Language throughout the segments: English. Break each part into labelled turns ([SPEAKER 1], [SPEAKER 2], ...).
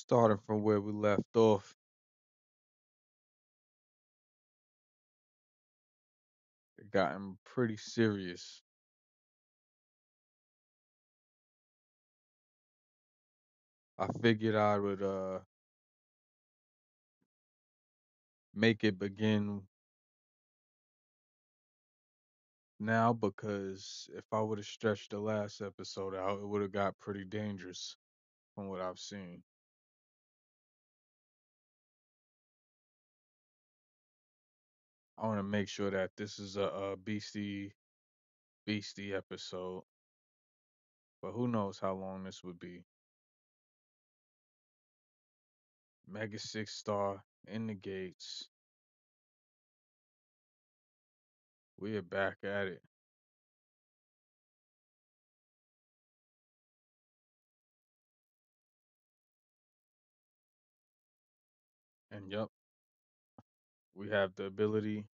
[SPEAKER 1] Starting from where we left off, it gotten pretty serious. I figured I would make it begin now because if I would have stretched the last episode out, it would have got pretty dangerous from what I've seen. I want to make sure that this is a beastie episode, but who knows how long this would be. Mega 6 star in the gates. We are back at it. And yup, we have the ability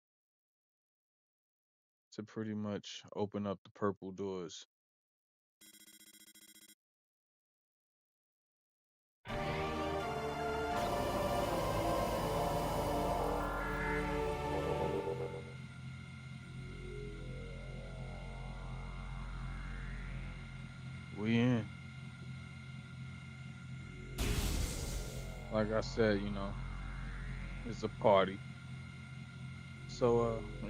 [SPEAKER 1] to pretty much open up the purple doors. We in. Like I said, it's a party. So you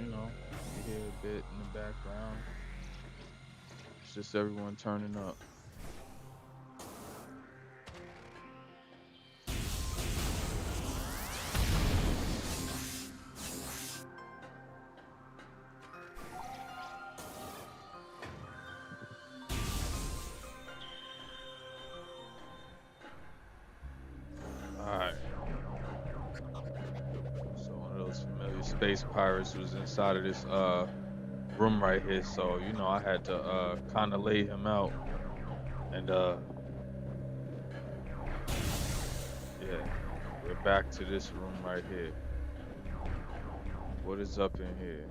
[SPEAKER 1] hear a bit in the background. It's just everyone turning up. Alright. So one of those familiar space pirates was inside of this room right here. So, I had to kinda lay him out. And yeah, we're back to this room right here. What is up in here?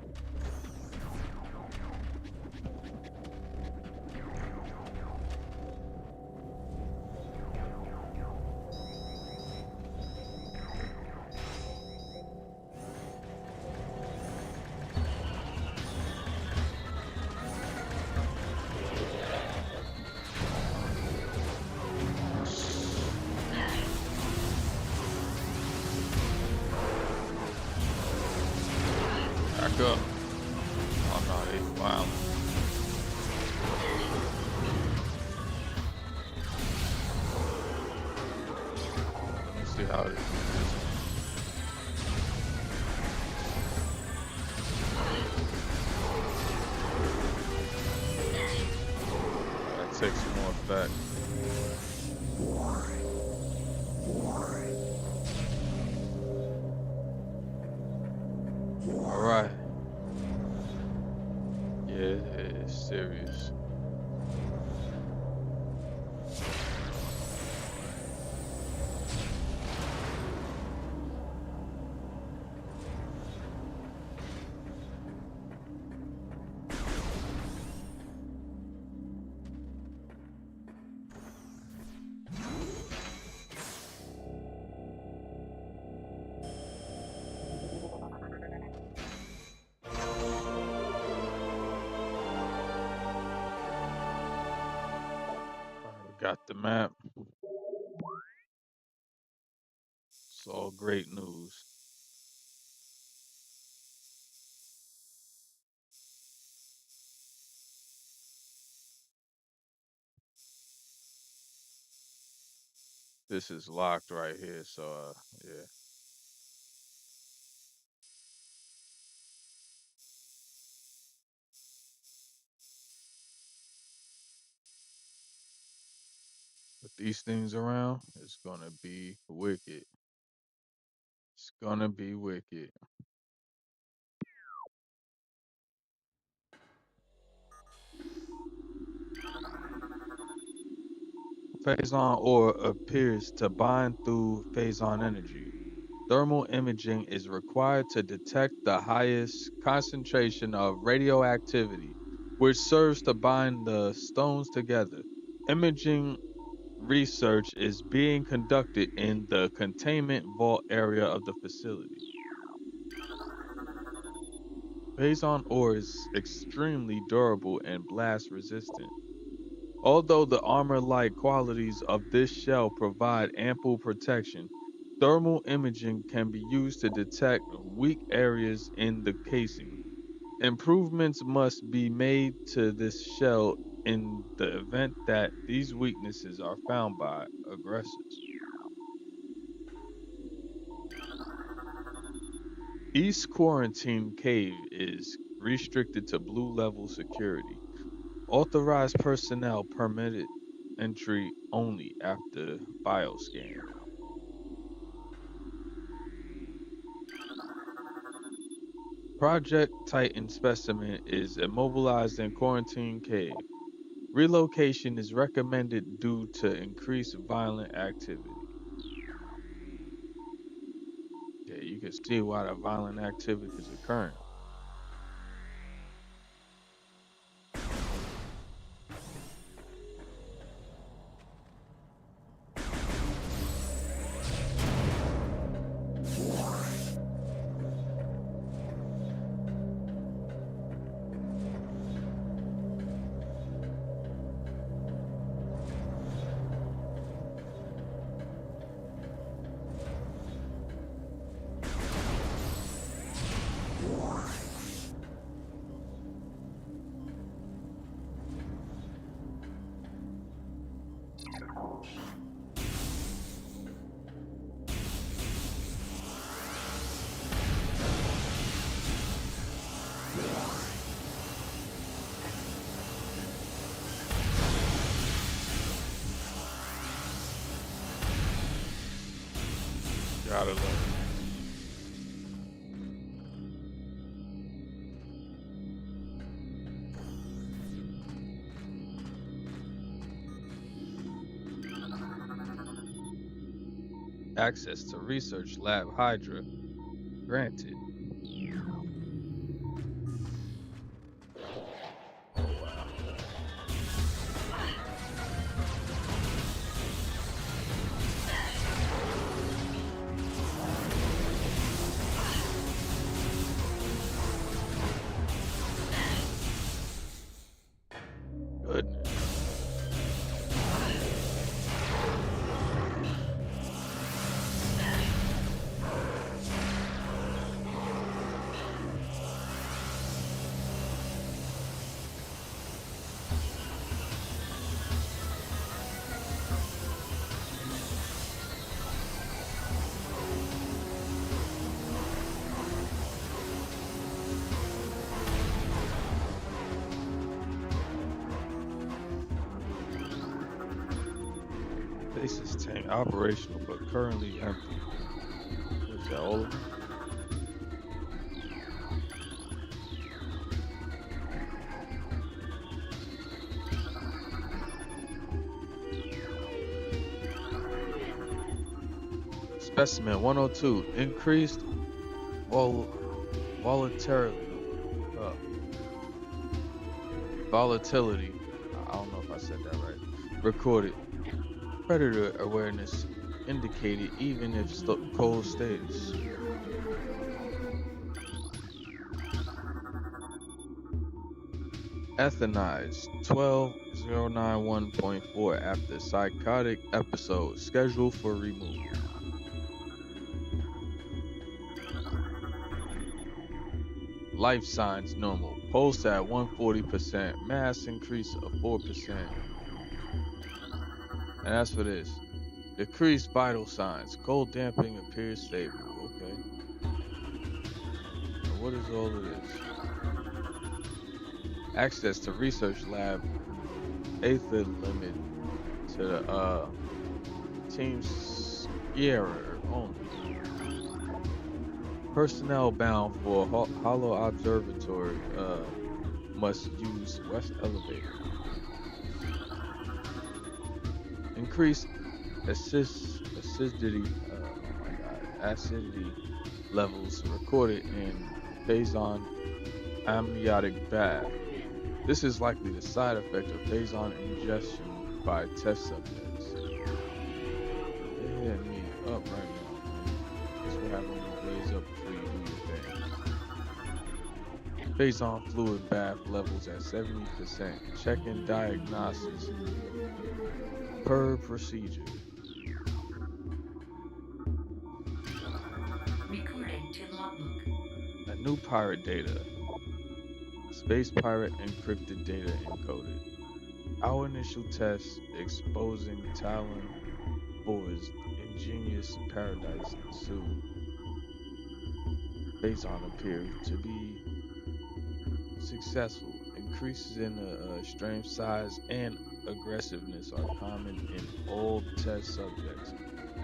[SPEAKER 1] Back up. Oh no, they violent. Let me see how this is. That takes some more effect. Alright. Yeah, it's serious. Alright, we got the map. It's all great news. This is locked right here, so yeah. With these things around, it's gonna be wicked. It's gonna be wicked. Phazon ore appears to bind through Phazon energy. Thermal imaging is required to detect the highest concentration of radioactivity, which serves to bind the stones together. Imaging research is being conducted in the containment vault area of the facility. Phazon ore is extremely durable and blast resistant. Although the armor-like qualities of this shell provide ample protection, thermal imaging can be used to detect weak areas in the casing. Improvements must be made to this shell in the event that these weaknesses are found by aggressors. East Quarantine Cave is restricted to blue level security. Authorized personnel permitted entry only after bioscan. Project Titan specimen is immobilized in Quarantine Cave. Relocation is recommended due to increased violent activity. Yeah, you can see why the violent activity is occurring. Gotta love it. Access to Research Lab Hydra granted. Oh wow. Goodness. Stasis tank operational but currently empty. What is that, all of them? Specimen 102. Increased vol- volatility. Uh, volatility. I don't know if I said that right. Recorded. Predator awareness indicated even if cold status. Ethanized 12091.4 after psychotic episode scheduled for removal. Life signs normal. Pulse at 140%. Mass increase of 4%. And as for this, decreased vital signs. Cold damping appears stable. Okay. Now what is all of this? Access to research lab. Aether limit to the team Sierra only. Personnel bound for Hollow Observatory must use West Elevator. Increase acidity. Oh my God, acidity levels recorded in Phazon amniotic bath. This is likely the side effect of Phazon ingestion by test subjects. hitting me up right now, man. Thanks for having me blaze up before you do your thing. Phase on fluid bath levels at 70%. Checking diagnosis per procedure.
[SPEAKER 2] Recording to logbook.
[SPEAKER 1] A new pirate data. Space pirate encrypted data encoded. Our initial test exposing Talon for his ingenious paradise ensued. Phazon appeared to be successful. Increases in the stream size and aggressiveness are common in all test subjects,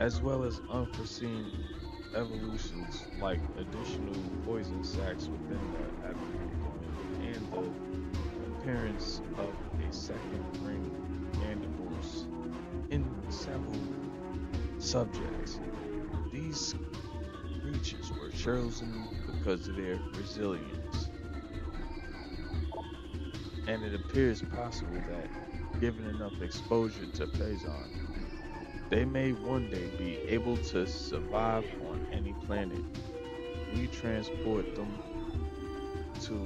[SPEAKER 1] as well as unforeseen evolutions like additional poison sacs within the abdomen and the appearance of a second ring mandibles in several subjects. These creatures were chosen because of their resilience, and it appears possible that, given enough exposure to Phazon, they may one day be able to survive on any planet. We transport them to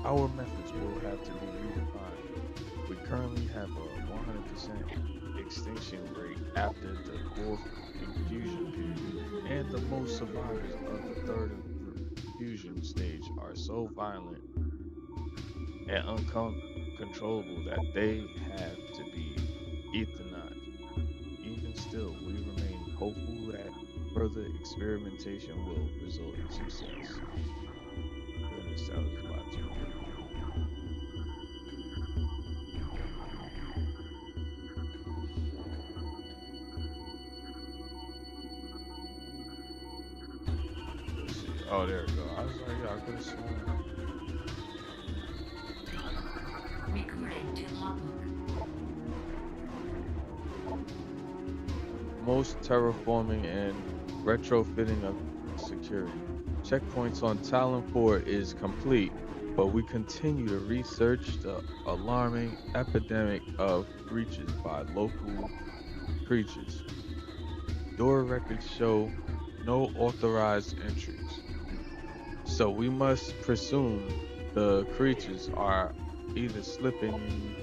[SPEAKER 1] our methods will have to be redefined. We currently have a 100% extinction rate after the fourth infusion period, and the most survivors of the third infusion stage are so violent and uncontrollable that they have to be euthanized. Even still, we remain hopeful that further experimentation will result in success. Goodness, that was a lot to read. Let's see. Oh, there we go. I was like, yeah, I could have sworn.
[SPEAKER 2] Recording to logbook.
[SPEAKER 1] Most terraforming and retrofitting of security. Checkpoints on Talon 4 is complete, but we continue to research the alarming epidemic of breaches by local creatures. Door records show no authorized entries, so we must presume the creatures are either slipping in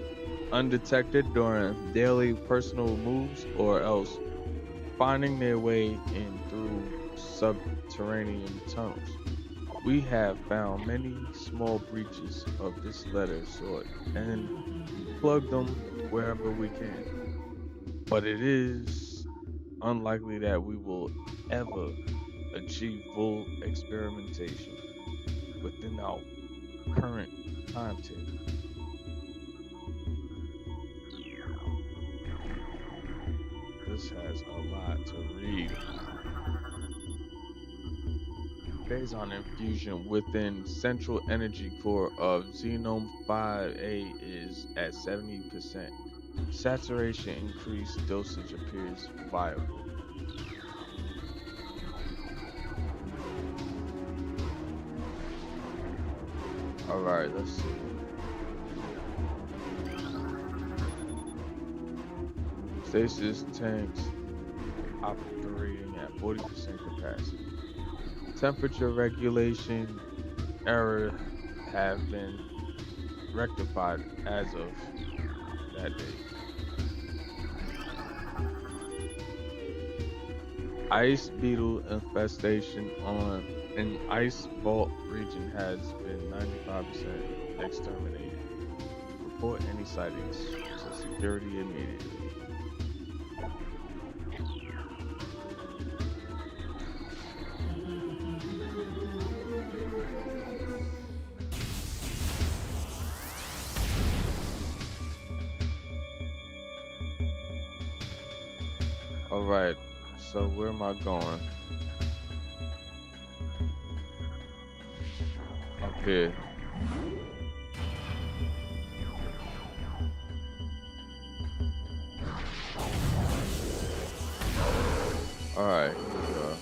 [SPEAKER 1] undetected during daily personal moves or else finding their way in through subterranean tunnels. We have found many small breaches of this letter sort and plugged them wherever we can. But it is unlikely that we will ever achieve full experimentation within our current timetable. This has a lot to read. Phazon infusion within central energy core of Xenome 5A is at 70%. Saturation increased dosage appears viable. Alright, let's see. Stasis tanks operating at 40% capacity. Temperature regulation error have been rectified as of that date. Ice beetle infestation on an ice vault region has been 95% exterminated. Report any sightings to security immediately. All right. So where am I going? Up here. All right. Here we go.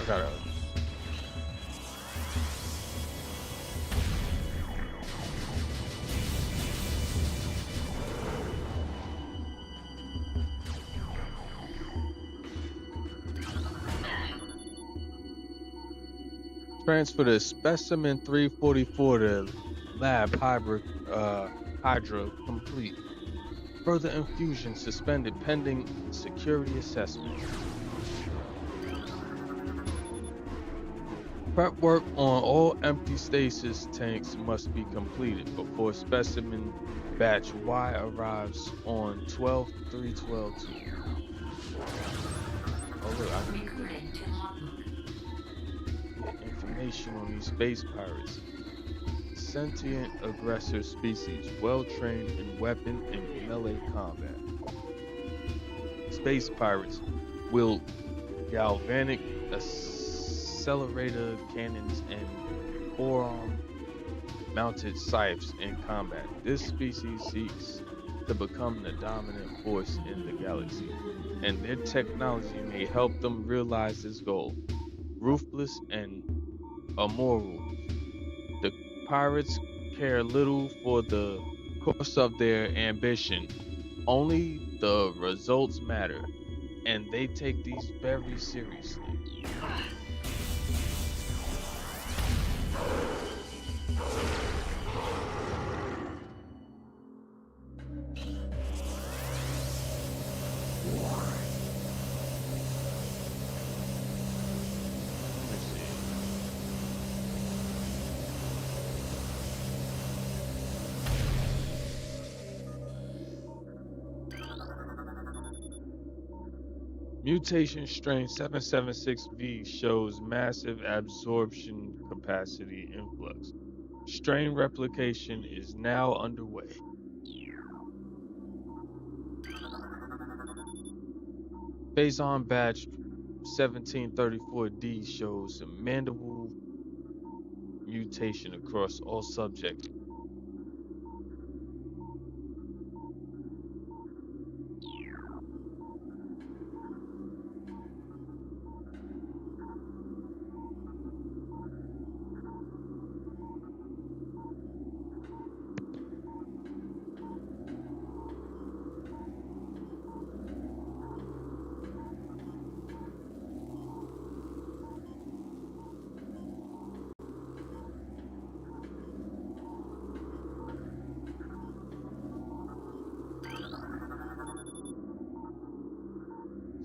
[SPEAKER 1] gotta transfer the specimen 344 to lab hydra complete. Further infusion suspended pending security assessment. Prep work on all empty stasis tanks must be completed before specimen batch Y arrives on 12/3/12/2. Oh look, I can
[SPEAKER 2] Recording to logbook.
[SPEAKER 1] get information on these space pirates. Sentient aggressor species, well trained in weapon and melee combat. Space pirates wield galvanic accelerator cannons and forearm mounted scythes in combat. This species seeks to become the dominant force in the galaxy, and their technology may help them realize this goal. Ruthless and immoral, the pirates care little for the course of their ambition. Only the results matter, and they take these very seriously. Let me see. Mutation strain 776V shows massive absorption capacity influx. Strain replication is now underway. Phazon batch 1734D shows mandible mutation across all subjects.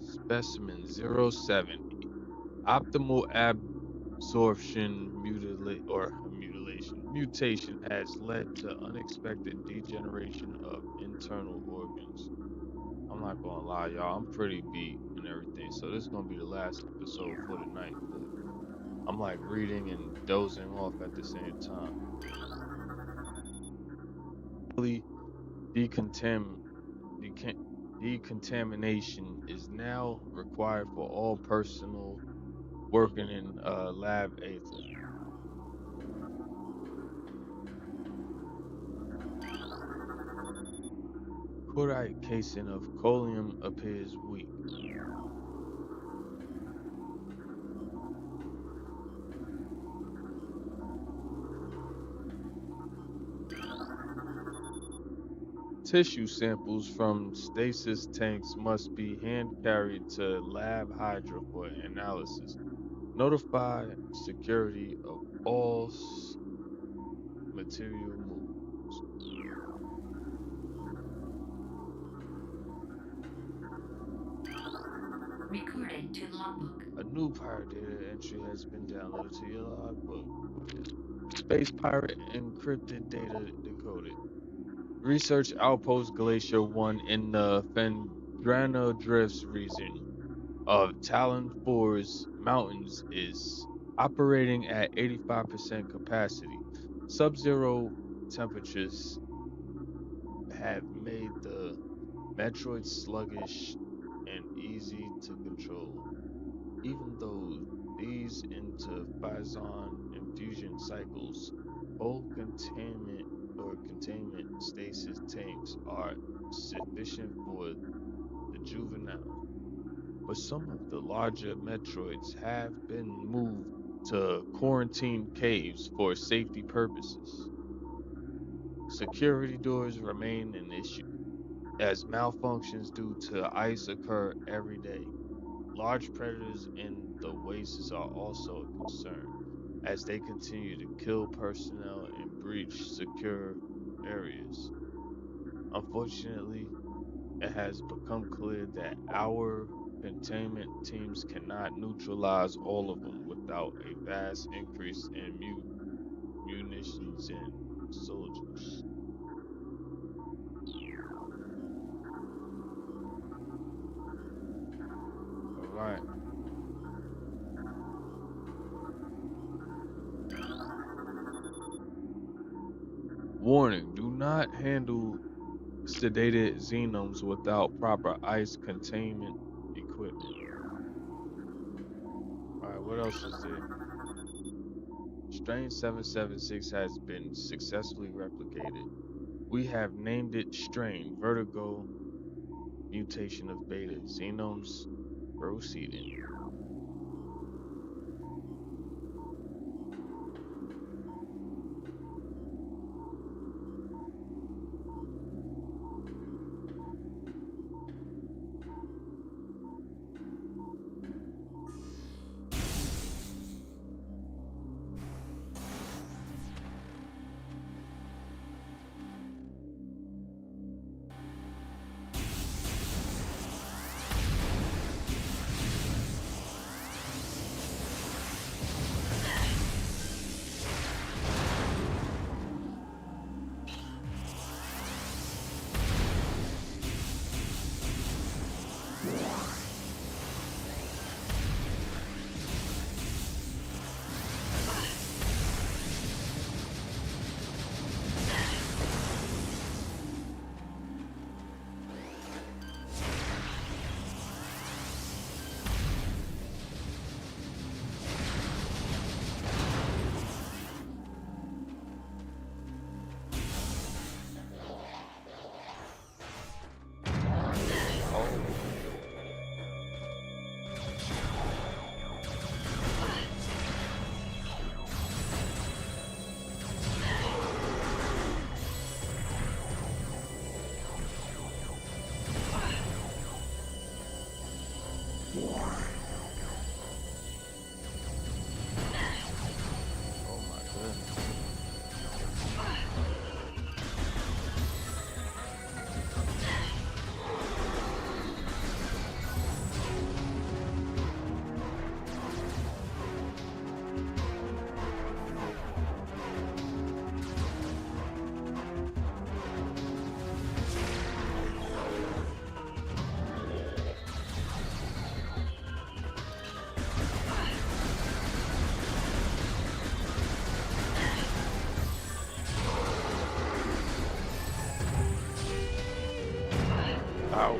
[SPEAKER 1] Specimen 07. Optimal absorption mutation has led to unexpected degeneration of internal organs. I'm not gonna lie, y'all. I'm pretty beat and everything, so this is gonna be the last episode for the night. But I'm like reading and dozing off at the same time. Really, decontam- deca- decontamination is now required for all personnel working in lab Aether. Chloride casing of cholium appears weak. Tissue samples from stasis tanks must be hand carried to Lab Hydra for analysis. Notify security of all material moves.
[SPEAKER 2] Recording to logbook.
[SPEAKER 1] A new pirate data entry has been downloaded to your logbook. Space pirate encrypted data decoded. Research Outpost Glacier 1 in the Phendrana Drifts region of Talon 4's mountains is operating at 85% capacity. Sub zero temperatures have made the Metroid sluggish and easy to control, even though these into Phison infusion cycles, both containment stasis tanks are sufficient for the juvenile. but some of the larger Metroids have been moved to quarantine caves for safety purposes. Security doors remain an issue, as malfunctions due to ice occur every day. Large predators in the wastes are also a concern, as they continue to kill personnel and breach secure areas. Unfortunately, it has become clear that our containment teams cannot neutralize all of them without a vast increase in munitions and soldiers. All right. Warning: do not handle sedated xenomes without proper ice containment equipment. All right, what else is there? Strain 776 has been successfully replicated. We have named it Strain Vertigo Mutation of Beta Xenomes Proceeding. Oh, oh my goodness. Ouch.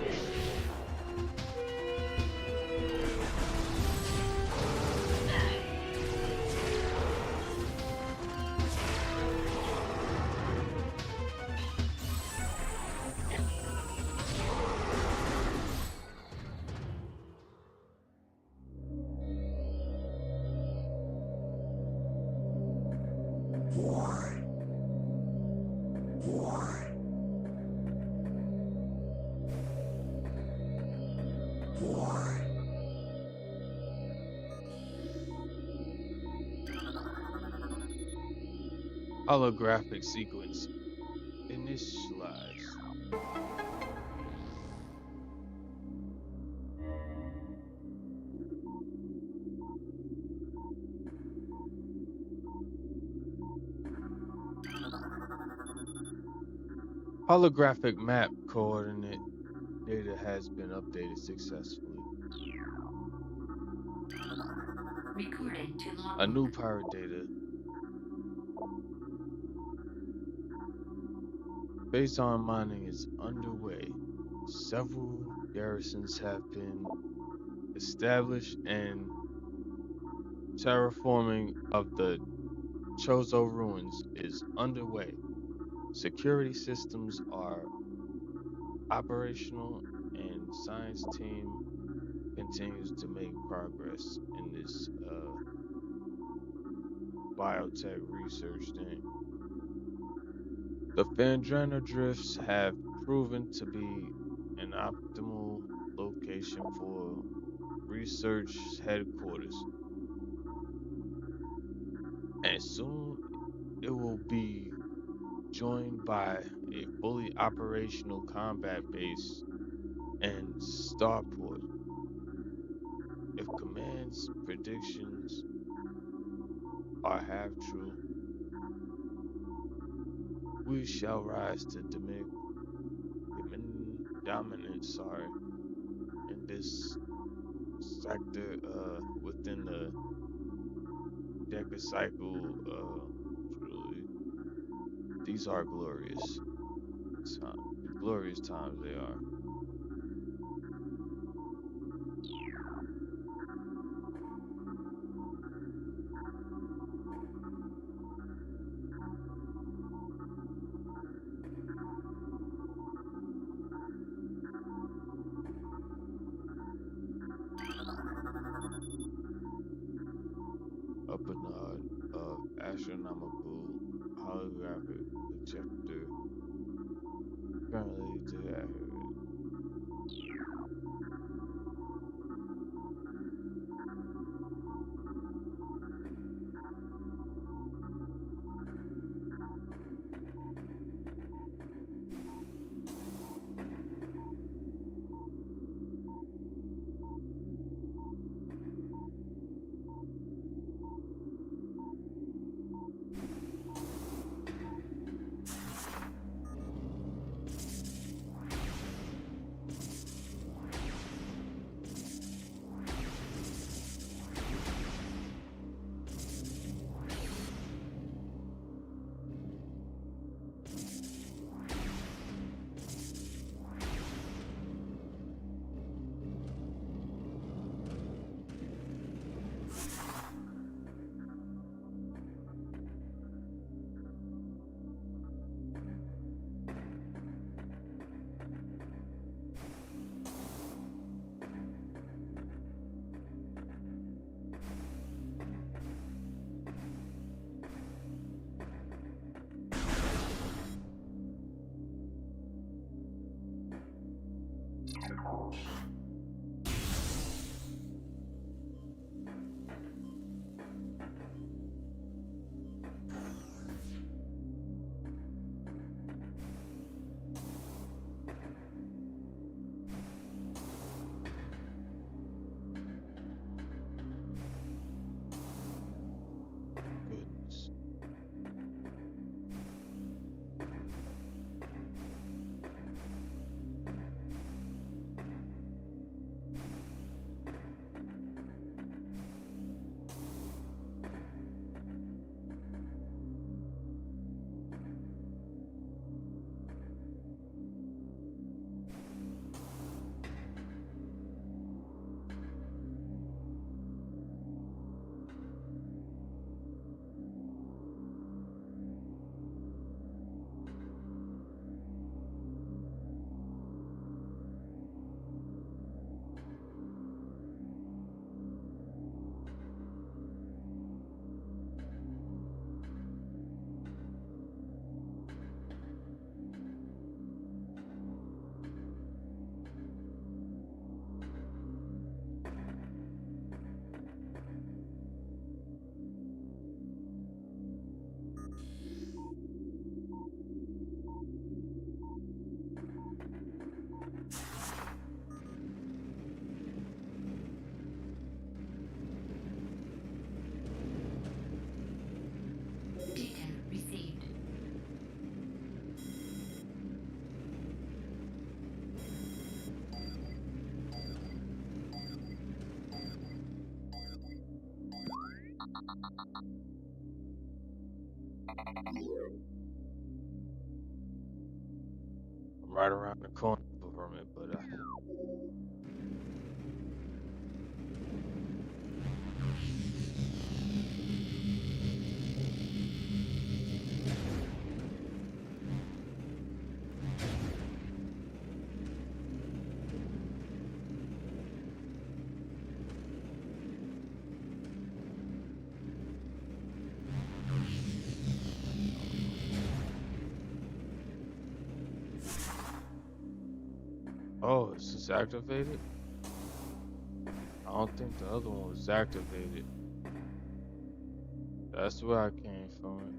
[SPEAKER 1] Holographic sequence initialized. Holographic map coordinate data has been updated successfully.
[SPEAKER 2] Recording to
[SPEAKER 1] A new
[SPEAKER 2] logbook.
[SPEAKER 1] pirate data based on mining is underway. Several garrisons have been established and terraforming of the Chozo ruins is underway. Security systems are operational and science team continues to make progress in this biotech research thing. The Phendrana drifts have proven to be an optimal location for research headquarters, and soon it will be joined by a fully operational combat base and starport. If Command's predictions are half true, we shall rise to dominance, in this sector within the decacycle truly. These are time, glorious times they are. Upper nod of astronomical holographic projector currently deactivated. Goodness.
[SPEAKER 2] Data received.
[SPEAKER 1] I'm right around the corner from it, but Oh, is this activated? I don't think the other one was activated. That's where I came from.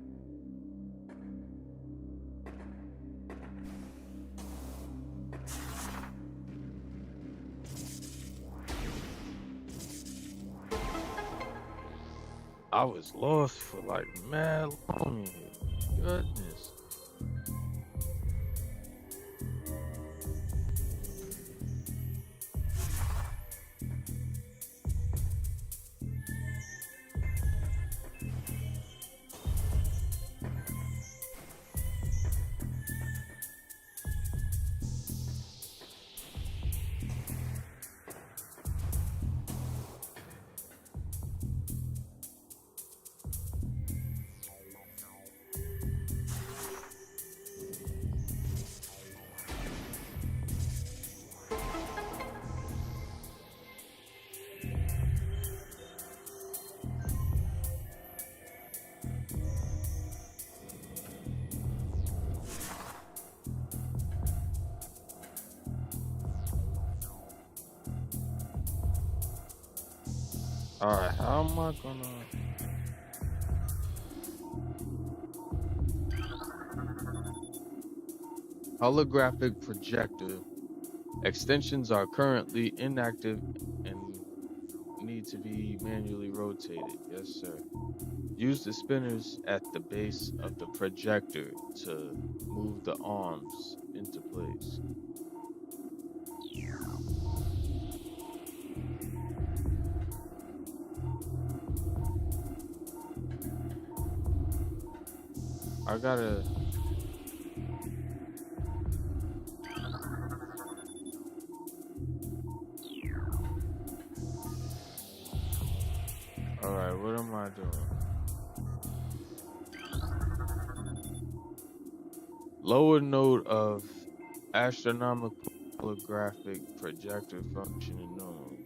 [SPEAKER 1] I was lost for like mad long in here. Goodness. Alright, how am I gonna holographic projector extensions are currently inactive and need to be manually rotated. Yes, sir. Use the spinners at the base of the projector to move the arms into place. I gotta. Alright, what am I doing? Lower node of astronomical holographic projector functioning normally.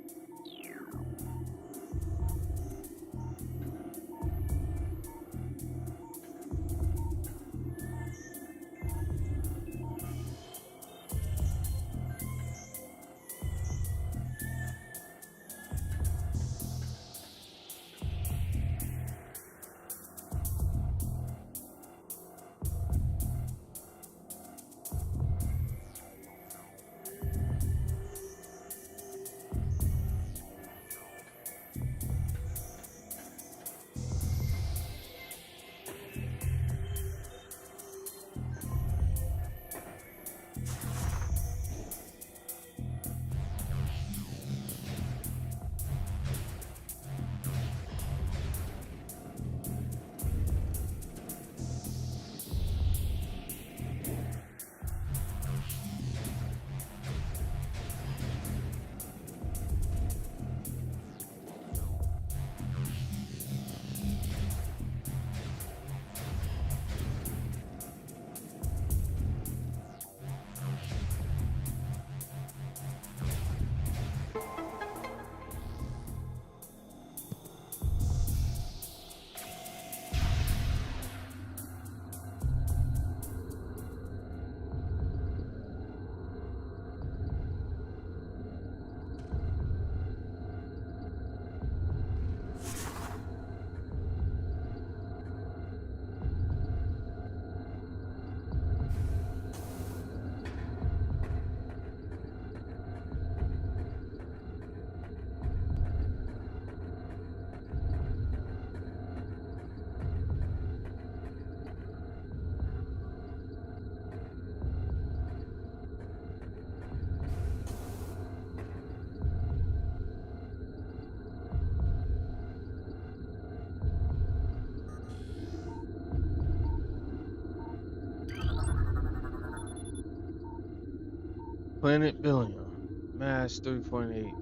[SPEAKER 1] Planet Billion. Mass 3.8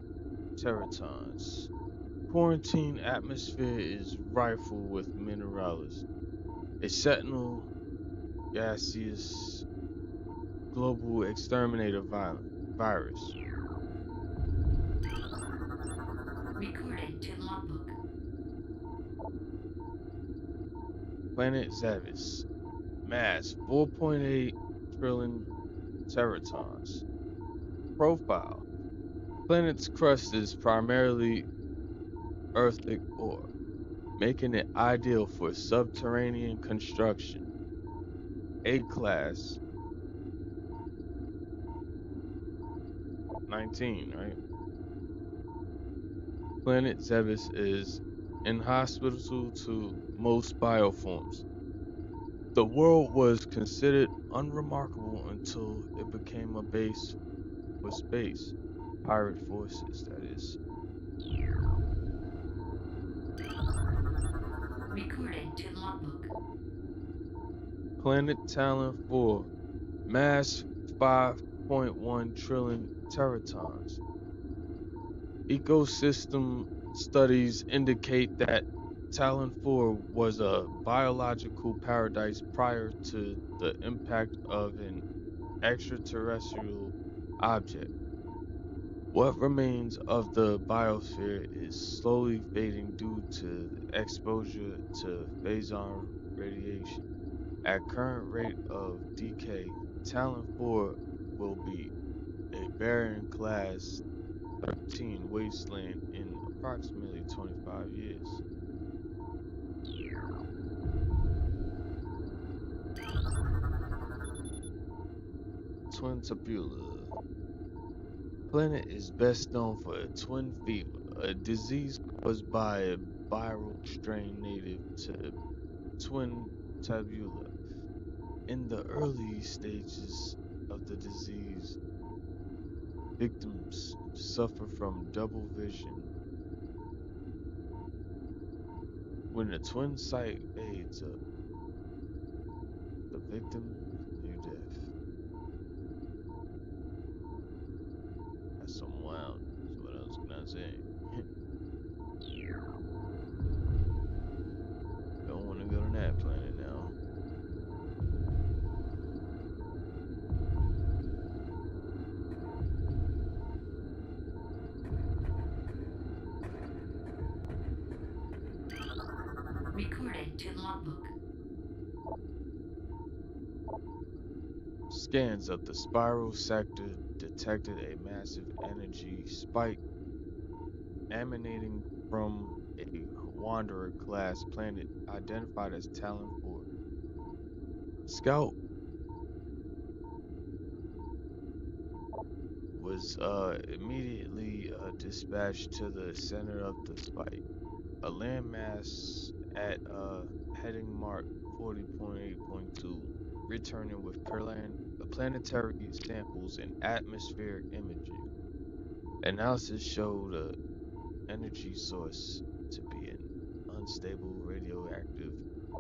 [SPEAKER 1] teratons. Quarantine atmosphere is rifled with minerals. A sentinel gaseous global exterminator virus.
[SPEAKER 2] Recorded to logbook.
[SPEAKER 1] Planet Zavis. Mass 4.8 trillion teratons. Profile. Planet's crust is primarily earthic ore, making it ideal for subterranean construction. A class, 19, right? Planet Zebes is inhospitable to most bioforms. The world was considered unremarkable until it became a base for space, pirate forces, that is.
[SPEAKER 2] Recording to logbook.
[SPEAKER 1] Planet Talon 4, mass 5.1 trillion teratons. Ecosystem studies indicate that Talon 4 was a biological paradise prior to the impact of an extraterrestrial object. What remains of the biosphere is slowly fading due to exposure to phazon radiation. At current rate of decay, Talon 4 will be a barren class 13 wasteland in approximately 25 years. Twin tabula. Planet is best known for twin fever, a disease caused by a viral strain native to twin tabula. In the early stages of the disease, victims suffer from double vision. When the twin sight fades up, the victim is near death. That's some wild. So what else can I say? Don't want to go to that planet now.
[SPEAKER 2] Recording to logbook.
[SPEAKER 1] Scans of the spiral sector detected a massive energy spike emanating from a Wanderer class planet identified as Talon 4. Scout was immediately dispatched to the center of the spike, a landmass at heading mark 40.8.2, returning with planetary samples and atmospheric imaging. Analysis showed a energy source to be an unstable radioactive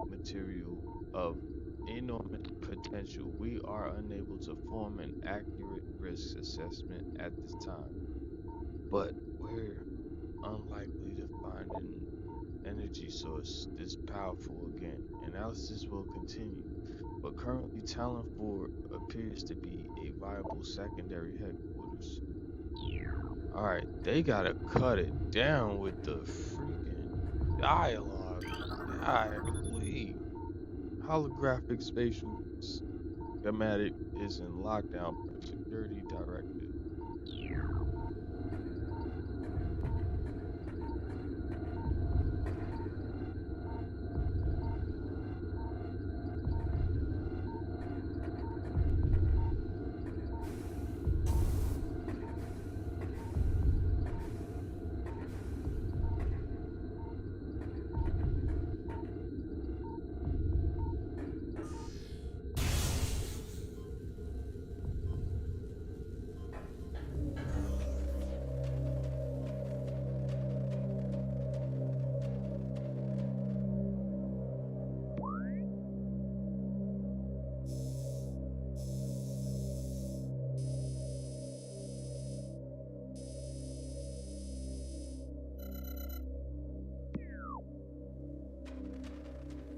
[SPEAKER 1] material of enormous potential. We are unable to form an accurate risk assessment at this time, but we're unlikely to find an energy source this powerful again. Analysis will continue, but currently Talon 4 appears to be a viable secondary headquarters. Alright, they gotta cut it down with the freaking dialogue. Golly. Holographic spatial schematic is in lockdown per security directive.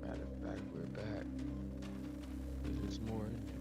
[SPEAKER 1] Matter of fact, we're back. There's more in here.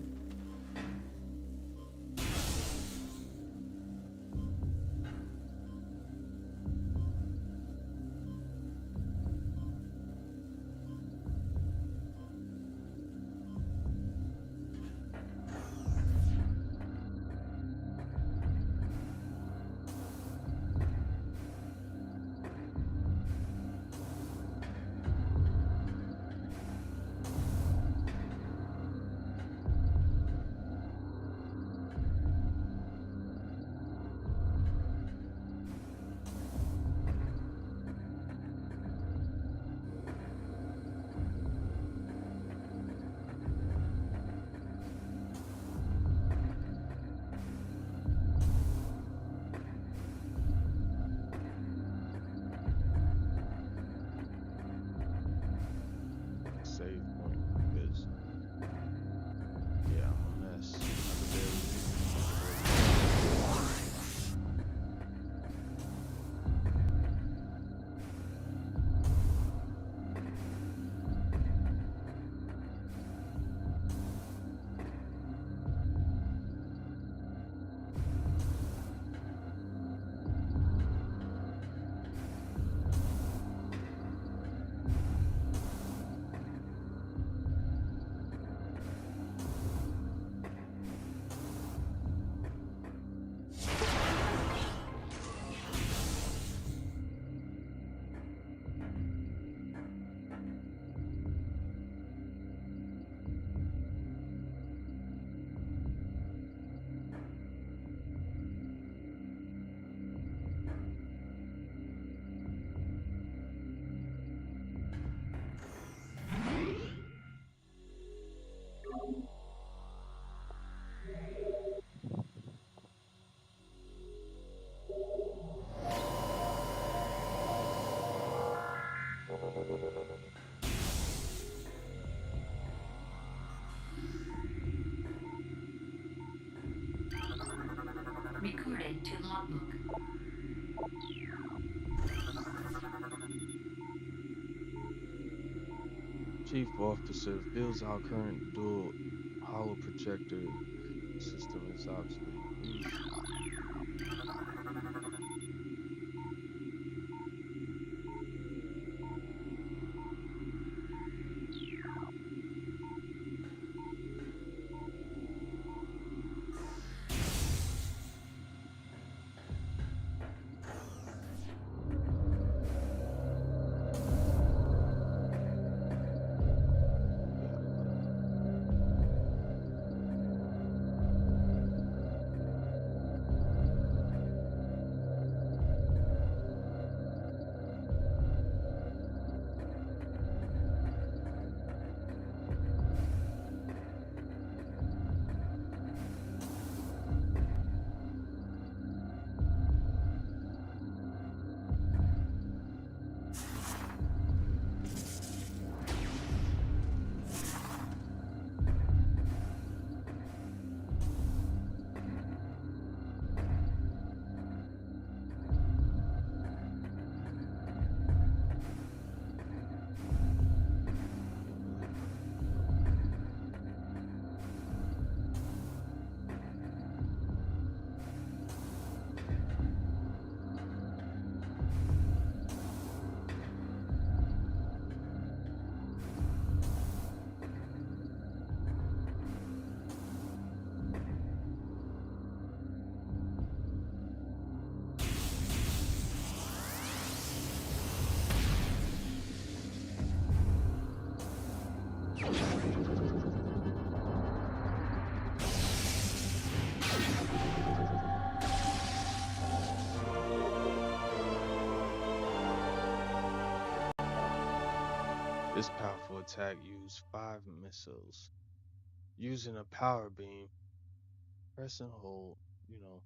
[SPEAKER 2] Recorded to logbook.
[SPEAKER 1] Chief Officer feels our current dual hollow projector system is obsolete. Please. Yeah. Can't believe it. This powerful attack used 5 missiles. Using a power beam, press and hold, you know.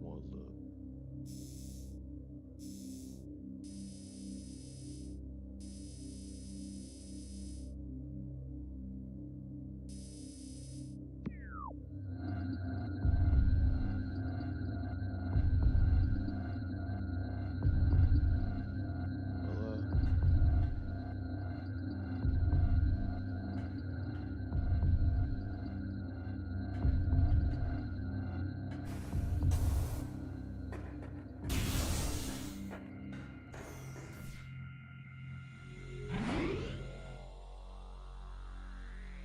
[SPEAKER 1] More look. Well,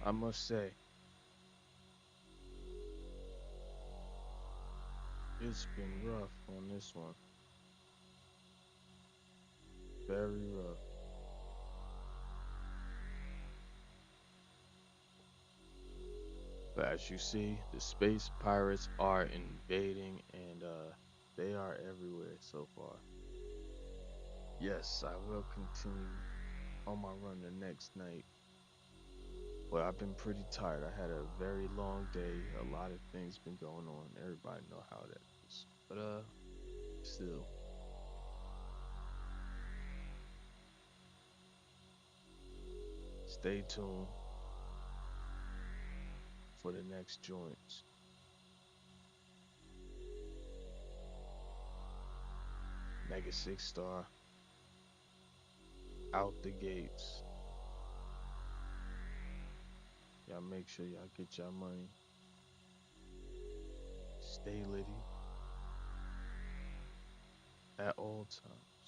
[SPEAKER 1] I must say, it's been rough on this one. Very rough. But as you see, the space pirates are invading and they are everywhere so far. Yes, I will continue on my run the next night. But I've been pretty tired. I had a very long day. A lot of things been going on. Everybody know how that is. But still, stay tuned for the next joints. Mega 6 star out the gates. Y'all make sure y'all get your money. Stay litty. At all times.